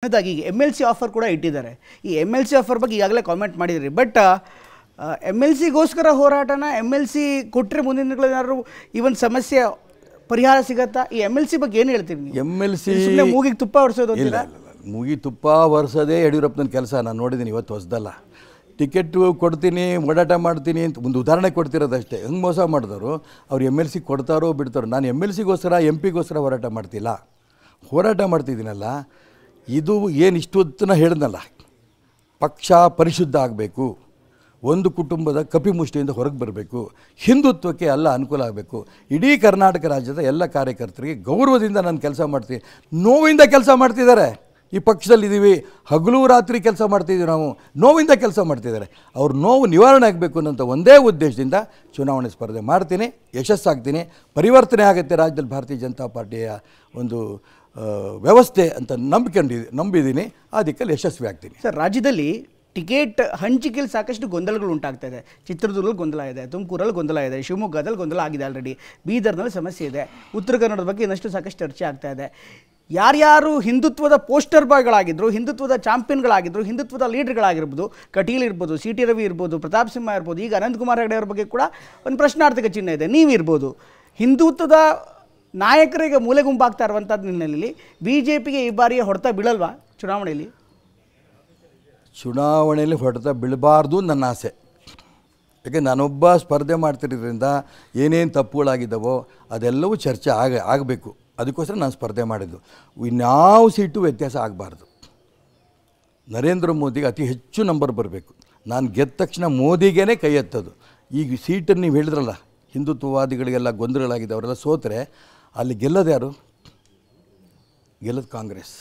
ಅದಾಗಿ ಈಗ MLC offer ಕೂಡ ಇಟ್ಟಿದ್ದಾರೆ. ಈ MLC ಆಫರ್ ಬಗ್ಗೆ ಈಗಾಗಲೇ ಕಾಮೆಂಟ್ ಮಾಡಿದ್ರಿ. ಬಟ್ MLCಗೋಸ್ಕರ ಹೋರಾಟನ MLC ಕೊಟ್ಟರೆ ಮುಂದಿನ ದಿನಗಳಲ್ಲಿ ಏನಾದ್ರು ಈ ಒಂದು ಸಮಸ್ಯೆ ಪರಿಹಾರ ಸಿಗತ್ತಾ? ಈ MLC ಬಗ್ಗೆ ಏನು ಹೇಳ್ತೀರಿ ನೀವು? MLC ಸುಮ್ಮನೆ ಮೂಗಿಗೆ ತುಪ್ಪ ಹೊರಿಸೋದು ಅಂತೀರಾ? ಮೂಗಿ ತುಪ್ಪ ವರ್ಷದೇ ಯಡಿಯೂರಪ್ಪನ ಕೆಲಸ ನಾನು ನೋಡಿದ್ದೀನಿ, ಇವತ್ತು ಹೊಸದಲ್ಲ. ಟಿಕೆಟ್ ಕೊಡ್ತೀನಿ, ಓಡಾಟ ಮಾಡ್ತೀನಿ ಅಂತ ಒಂದು ಉದಾಹರಣೆ ಕೊಡ್ತಿರೋದಷ್ಟೇ. ಹೆಂಗೆ ಮೋಸ ಮಾಡಿದವರು ಅವ್ರು MLC ಕೊಡ್ತಾರೋ ಬಿಡ್ತಾರೋ. ನಾನು MLCಗೋಸ್ಕರ MP ಹೋರಾಟ ಮಾಡ್ತಿಲ್ಲ, ಹೋರಾಟ ಮಾಡ್ತಿದ್ದೀನಲ್ಲ. ಇದು ಏನು ಇಷ್ಟು ಹೊತ್ತನ ಹೇಳಿದ್ನಲ್ಲ, ಪಕ್ಷ ಪರಿಶುದ್ಧ ಆಗಬೇಕು, ಒಂದು ಕುಟುಂಬದ ಕಪಿಮುಷ್ಟಿಯಿಂದ ಹೊರಗೆ ಬರಬೇಕು, ಹಿಂದುತ್ವಕ್ಕೆ ಎಲ್ಲ ಅನುಕೂಲ ಆಗಬೇಕು. ಇಡೀ ಕರ್ನಾಟಕ ರಾಜ್ಯದ ಎಲ್ಲ ಕಾರ್ಯಕರ್ತರಿಗೆ ಗೌರವದಿಂದ ನಾನು ಕೆಲಸ ಮಾಡ್ತೀನಿ. ನೋವಿಂದ ಕೆಲಸ ಮಾಡ್ತಿದ್ದಾರೆ. ಈ ಪಕ್ಷದಲ್ಲಿದ್ದೀವಿ, ಹಗಲು ರಾತ್ರಿ ಕೆಲಸ ಮಾಡ್ತಿದ್ದೀವಿ, ನಾವು ನೋವಿಂದ ಕೆಲಸ ಮಾಡ್ತಿದ್ದಾರೆ. ಅವ್ರ ನೋವು ನಿವಾರಣೆ ಆಗಬೇಕು ಅನ್ನೋಂಥ ಒಂದೇ ಉದ್ದೇಶದಿಂದ ಚುನಾವಣೆ ಸ್ಪರ್ಧೆ ಮಾಡ್ತೀನಿ, ಯಶಸ್ಸಾಗ್ತೀನಿ, ಪರಿವರ್ತನೆ ಆಗುತ್ತೆ ರಾಜ್ಯದಲ್ಲಿ ಭಾರತೀಯ ಜನತಾ ಪಾರ್ಟಿಯ ಒಂದು ವ್ಯವಸ್ಥೆ ಅಂತ ನಂಬಿದ್ದೀನಿ. ಆ ದಿಕ್ಕಲ್ಲಿ ಯಶಸ್ವಿ ಆಗ್ತೀನಿ. ಸರ್, ರಾಜ್ಯದಲ್ಲಿ ಟಿಕೆಟ್ ಹಂಚಿಕೆಯಲ್ಲಿ ಸಾಕಷ್ಟು ಗೊಂದಲಗಳು ಉಂಟಾಗ್ತಾ ಇದೆ. ಚಿತ್ರದುರ್ಗದಲ್ಲಿ ಗೊಂದಲ ಇದೆ, ತುಮಕೂರಲ್ಲಿ ಗೊಂದಲ ಇದೆ, ಶಿವಮೊಗ್ಗದಲ್ಲಿ ಗೊಂದಲ ಆಗಿದೆ ಆಲ್ರೆಡಿ, ಬೀದರ್ನಲ್ಲಿ ಸಮಸ್ಯೆ ಇದೆ, ಉತ್ತರ ಕನ್ನಡದ ಬಗ್ಗೆ ಇನ್ನಷ್ಟು ಸಾಕಷ್ಟು ಚರ್ಚೆ ಆಗ್ತಾ ಇದೆ. ಯಾರ್ಯಾರು ಹಿಂದುತ್ವದ ಪೋಸ್ಟರ್ ಬಾಯ್ಗಳಾಗಿದ್ದರು, ಹಿಂದುತ್ವದ ಚಾಂಪಿಯನ್ಗಳಾಗಿದ್ದರು, ಹಿಂದುತ್ವದ ಲೀಡರ್ಗಳಾಗಿರ್ಬೋದು, ಕಟೀಲ್ ಇರ್ಬೋದು, CT ರವಿ ಇರ್ಬೋದು, ಪ್ರತಾಪ್ ಸಿಂಹ ಇರ್ಬೋದು, ಈಗ ಅನಂತಕುಮಾರ್ ಹೆಗಡೆ ಅವ್ರ ಬಗ್ಗೆ ಕೂಡ ಒಂದು ಪ್ರಶ್ನಾರ್ಥಕ ಚಿಹ್ನೆ ಇದೆ. ನೀವಿರ್ಬೋದು, ಹಿಂದುತ್ವದ ನಾಯಕರಿಗೆ ಮೂಲೆ ಗುಂಪಾಗ್ತಾ ಇರುವಂಥದ್ದು ಹಿನ್ನೆಲೆಯಲ್ಲಿ BJPಗೆ ಈ ಬಾರಿಯ ಹೊಡೆತ ಬೀಳಲ್ವಾ ಚುನಾವಣೆಯಲ್ಲಿ? ಚುನಾವಣೆಯಲ್ಲಿ ಹೊಡೆತ ಬೀಳಬಾರ್ದು ನನ್ನ ಆಸೆ. ಯಾಕೆ ನಾನೊಬ್ಬ ಸ್ಪರ್ಧೆ ಮಾಡ್ತಿರೋದ್ರಿಂದ ಏನೇನು ತಪ್ಪುಗಳಾಗಿದ್ದಾವೋ ಅದೆಲ್ಲವೂ ಚರ್ಚೆ ಆಗಬೇಕು. ಅದಕ್ಕೋಸ್ಕರ ನಾನು ಸ್ಪರ್ಧೆ ಮಾಡಿದ್ದು. ಇನ್ಯಾವ ಸೀಟು ವ್ಯತ್ಯಾಸ ಆಗಬಾರ್ದು. ನರೇಂದ್ರ ಮೋದಿಗೆ ಅತಿ ಹೆಚ್ಚು ನಂಬರ್ ಬರಬೇಕು. ನಾನು ಗೆದ್ದ ತಕ್ಷಣ ಮೋದಿಗೇ ಕೈ ಎತ್ತೋದು. ಈಗ ಸೀಟನ್ನು ನೀವು ಹೇಳಿದ್ರಲ್ಲ, ಹಿಂದುತ್ವವಾದಿಗಳಿಗೆಲ್ಲ ಗೊಂದಲಗಳಾಗಿದೆ, ಅವರೆಲ್ಲ ಸೋತರೆ ಅಲ್ಲಿ ಗೆಲ್ಲೋದು ಯಾರು? ಗೆಲ್ಲೋದು ಕಾಂಗ್ರೆಸ್.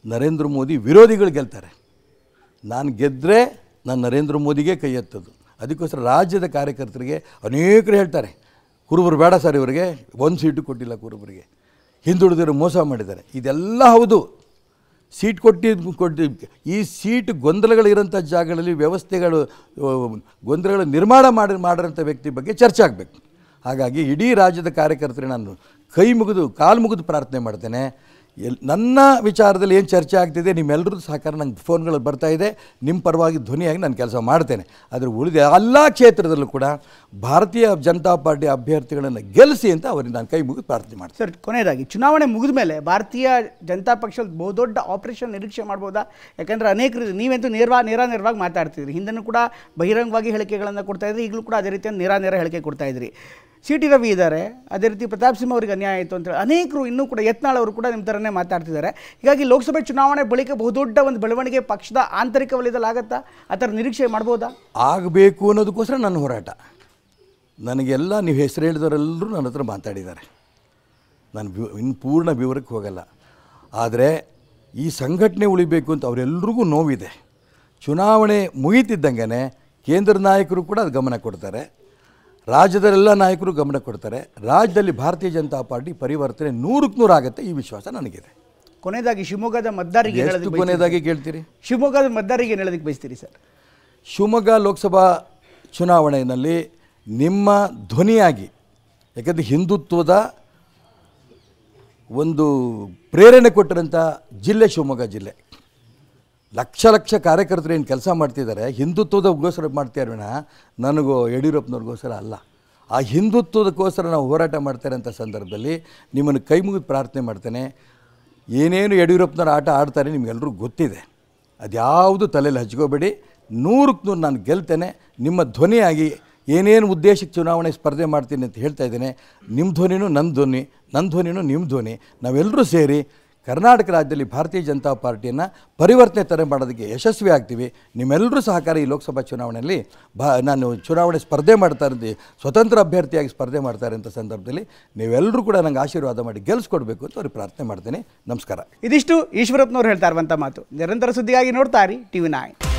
ನರೇಂದ್ರ ಮೋದಿ ವಿರೋಧಿಗಳು ಗೆಲ್ತಾರೆ. ನಾನು ಗೆದ್ದರೆ ನಾನು ನರೇಂದ್ರ ಮೋದಿಗೆ ಕೈ ಎತ್ತೋದು. ಅದಕ್ಕೋಸ್ಕರ ರಾಜ್ಯದ ಕಾರ್ಯಕರ್ತರಿಗೆ ಅನೇಕರು ಹೇಳ್ತಾರೆ, ಕುರುಬರು ಬೇಡ ಸರ್, ಇವರಿಗೆ ಒಂದು ಸೀಟು ಕೊಟ್ಟಿಲ್ಲ, ಕುರುಬರಿಗೆ ಹಿಂದುಳಿದಿರೋ ಮೋಸ ಮಾಡಿದ್ದಾರೆ. ಇದೆಲ್ಲ ಹೌದು. ಸೀಟ್ ಕೊಟ್ಟು ಈ ಸೀಟ್ ಗೊಂದಲಗಳಿರೋಂಥ ಜಾಗಗಳಲ್ಲಿ ವ್ಯವಸ್ಥೆಗಳು ಗೊಂದಲಗಳ ನಿರ್ಮಾಣ ಮಾಡಿರೋಂಥ ವ್ಯಕ್ತಿ ಬಗ್ಗೆ ಚರ್ಚೆ ಆಗಬೇಕು. ಹಾಗಾಗಿ ಇಡೀ ರಾಜ್ಯದ ಕಾರ್ಯಕರ್ತರಿಗೆ ನಾನು ಕೈ ಮುಗಿದು ಕಾಲು ಮುಗಿದು ಪ್ರಾರ್ಥನೆ ಮಾಡ್ತೇನೆ. ನನ್ನ ವಿಚಾರದಲ್ಲಿ ಏನು ಚರ್ಚೆ ಆಗ್ತಿದೆ, ನಿಮ್ಮೆಲ್ಲರದ್ದು ಸಹಕಾರ ನಂಗೆ ಫೋನ್ಗಳು ಬರ್ತಾಯಿದೆ. ನಿಮ್ಮ ಪರವಾಗಿ ಧ್ವನಿಯಾಗಿ ನಾನು ಕೆಲಸ ಮಾಡ್ತೇನೆ. ಆದರೆ ಉಳಿದ ಎಲ್ಲ ಕ್ಷೇತ್ರದಲ್ಲೂ ಕೂಡ ಭಾರತೀಯ ಜನತಾ ಪಾರ್ಟಿ ಅಭ್ಯರ್ಥಿಗಳನ್ನು ಗೆಲ್ಲಿಸಿ ಅಂತ ಅವರಿಗೆ ನಾನು ಕೈ ಮುಗಿದು ಪ್ರಾರ್ಥನೆ ಮಾಡ್ತೀನಿ. ಸರ್, ಕೊನೆಯದಾಗಿ ಚುನಾವಣೆ ಮುಗಿದ ಮೇಲೆ ಭಾರತೀಯ ಜನತಾ ಪಕ್ಷದ ಬಹುದೊಡ್ಡ ಆಪರೇಷನ್ ನಿರೀಕ್ಷೆ ಮಾಡ್ಬೋದಾ? ಯಾಕೆಂದರೆ ಅನೇಕರು, ನೀವಂತೂ ನೇರವಾಗಿ ಮಾತಾಡ್ತಿದ್ರಿ, ಹಿಂದೆನೂ ಕೂಡ ಬಹಿರಂಗವಾಗಿ ಹೇಳಿಕೆಗಳನ್ನು ಕೊಡ್ತಾ ಇದ್ರಿ, ಈಗಲೂ ಕೂಡ ಅದೇ ರೀತಿಯ ನೇರ ಹೇಳಿಕೆ ಕೊಡ್ತಾ ಇದ್ರಿ. CT ರವಿ ಇದ್ದಾರೆ, ಅದೇ ರೀತಿ ಪ್ರತಾಪ್ ಸಿಂಹ ಅವರಿಗೆ ಅನ್ಯಾಯ ಆಯಿತು ಅಂತೇಳಿ ಅನೇಕರು, ಇನ್ನೂ ಕೂಡ ಯತ್ನಾಳ್ ಅವರು ಕೂಡ ನಿಮ್ಮ ಥರನೇ ಮಾತಾಡ್ತಿದ್ದಾರೆ. ಹೀಗಾಗಿ ಲೋಕಸಭೆ ಚುನಾವಣೆ ಬಳಿಕ ಬಹುದೊಡ್ಡ ಒಂದು ಬೆಳವಣಿಗೆ ಪಕ್ಷದ ಆಂತರಿಕ ವಲಯದಲ್ಲಿ ಆಗುತ್ತಾ? ಆ ಥರ ನಿರೀಕ್ಷೆ ಮಾಡ್ಬೋದಾ? ಆಗಬೇಕು ಅನ್ನೋದಕ್ಕೋಸ್ಕರ ನನ್ನ ಹೋರಾಟ. ನನಗೆಲ್ಲ ನೀವು ಹೆಸರು ಹೇಳಿದವರೆಲ್ಲರೂ ನನ್ನ ಹತ್ರ ಮಾತಾಡಿದ್ದಾರೆ. ನಾನು ಇನ್ನು ಪೂರ್ಣ ವಿವರಕ್ಕೆ ಹೋಗಲ್ಲ. ಆದರೆ ಈ ಸಂಘಟನೆ ಉಳಿಬೇಕು ಅಂತ ಅವರೆಲ್ಲರಿಗೂ ನೋವಿದೆ. ಚುನಾವಣೆ ಮುಗಿತಿದ್ದಂಗೆ ಕೇಂದ್ರ ನಾಯಕರು ಕೂಡ ಅದು ಗಮನ ಕೊಡ್ತಾರೆ, ರಾಜ್ಯದಲ್ಲೆಲ್ಲ ನಾಯಕರು ಗಮನ ಕೊಡ್ತಾರೆ. ರಾಜ್ಯದಲ್ಲಿ ಭಾರತೀಯ ಜನತಾ ಪಾರ್ಟಿ ಪರಿವರ್ತನೆ 100ಕ್ಕೆ 100 ಆಗುತ್ತೆ, ಈ ವಿಶ್ವಾಸ ನನಗಿದೆ. ಕೊನೆಯದಾಗಿ ಶಿವಮೊಗ್ಗದ ಮತದಾರರಿಗೆ ಕೊನೆಯದಾಗಿ ಕೇಳ್ತೀರಿ, ಶಿವಮೊಗ್ಗದ ಮತದಾರರಿಗೆ ಏನು ಹೇಳೋದಕ್ಕೆ ಬಯಸ್ತೀರಿ ಸರ್? ಶಿವಮೊಗ್ಗ ಲೋಕಸಭಾ ಚುನಾವಣೆಯಲ್ಲಿ ನಿಮ್ಮ ಧ್ವನಿಯಾಗಿ, ಯಾಕಂದರೆ ಹಿಂದುತ್ವದ ಒಂದು ಪ್ರೇರಣೆ ಕೊಟ್ಟಿರೋಂಥ ಜಿಲ್ಲೆ ಶಿವಮೊಗ್ಗ ಜಿಲ್ಲೆ. ಲಕ್ಷ ಕಾರ್ಯಕರ್ತರು ಏನು ಕೆಲಸ ಮಾಡ್ತಿದ್ದಾರೆ, ಹಿಂದುತ್ವದಗೋಸ್ಕರ ಮಾಡ್ತಾರೆ ವಿನಃ ನನಗೂ ಯಡಿಯೂರಪ್ಪನವ್ರಿಗೋಸ್ಕರ ಅಲ್ಲ. ಆ ಹಿಂದುತ್ವದಕ್ಕೋಸ್ಕರ ನಾವು ಹೋರಾಟ ಮಾಡ್ತಾರೆ ಅಂತ ಸಂದರ್ಭದಲ್ಲಿ ನಿಮ್ಮನ್ನು ಕೈ ಮುಗಿದು ಪ್ರಾರ್ಥನೆ ಮಾಡ್ತೇನೆ. ಏನೇನು ಯಡಿಯೂರಪ್ಪನವ್ರ ಆಟ ಆಡ್ತಾರೆ ನಿಮಗೆಲ್ಲರೂ ಗೊತ್ತಿದೆ. ಅದ್ಯಾವುದು ತಲೆಯಲ್ಲಿ ಹಚ್ಕೋಬೇಡಿ. 100ಕ್ಕೆ 100 ನಾನು ಗೆಲ್ತೇನೆ. ನಿಮ್ಮ ಧ್ವನಿಯಾಗಿ ಏನೇನು ಉದ್ದೇಶಕ್ಕೆ ಚುನಾವಣೆ ಸ್ಪರ್ಧೆ ಮಾಡ್ತೀನಿ ಅಂತ ಹೇಳ್ತಾ ಇದ್ದೇನೆ. ನಿಮ್ಮ ಧ್ವನಿನೂ ನನ್ನ ಧ್ವನಿ, ನನ್ನ ಧ್ವನಿನೂ ನಿಮ್ಮ ಧ್ವನಿ. ನಾವೆಲ್ಲರೂ ಸೇರಿ ಕರ್ನಾಟಕ ರಾಜ್ಯದಲ್ಲಿ ಭಾರತೀಯ ಜನತಾ ಪಾರ್ಟಿಯನ್ನು ಪರಿವರ್ತನೆ ಮಾಡೋದಕ್ಕೆ ಯಶಸ್ವಿ ಆಗ್ತೀವಿ. ನಿಮ್ಮೆಲ್ಲರೂ ಸಹಕಾರ ಈ ಲೋಕಸಭಾ ಚುನಾವಣೆಯಲ್ಲಿ ನಾನು ಚುನಾವಣೆ ಸ್ಪರ್ಧೆ ಮಾಡ್ತಾ ಇರೋದು, ಸ್ವತಂತ್ರ ಅಭ್ಯರ್ಥಿಯಾಗಿ ಸ್ಪರ್ಧೆ ಮಾಡ್ತಾರೆ ಅಂತ ಸಂದರ್ಭದಲ್ಲಿ ನೀವೆಲ್ಲರೂ ಕೂಡ ನಂಗೆ ಆಶೀರ್ವಾದ ಮಾಡಿ ಗೆಲ್ಲಿಸ್ಕೊಡ್ಬೇಕು ಅಂತ ಅವ್ರಿಗೆ ಪ್ರಾರ್ಥನೆ ಮಾಡ್ತೇನೆ. ನಮಸ್ಕಾರ. ಇದಿಷ್ಟು ಈಶ್ವರಪ್ಪನವ್ರು ಹೇಳ್ತಾ ಇರುವಂಥ ಮಾತು. ನಿರಂತರ ಸುದ್ದಿಗಾಗಿ ನೋಡ್ತಾ ಇರಿ TV9.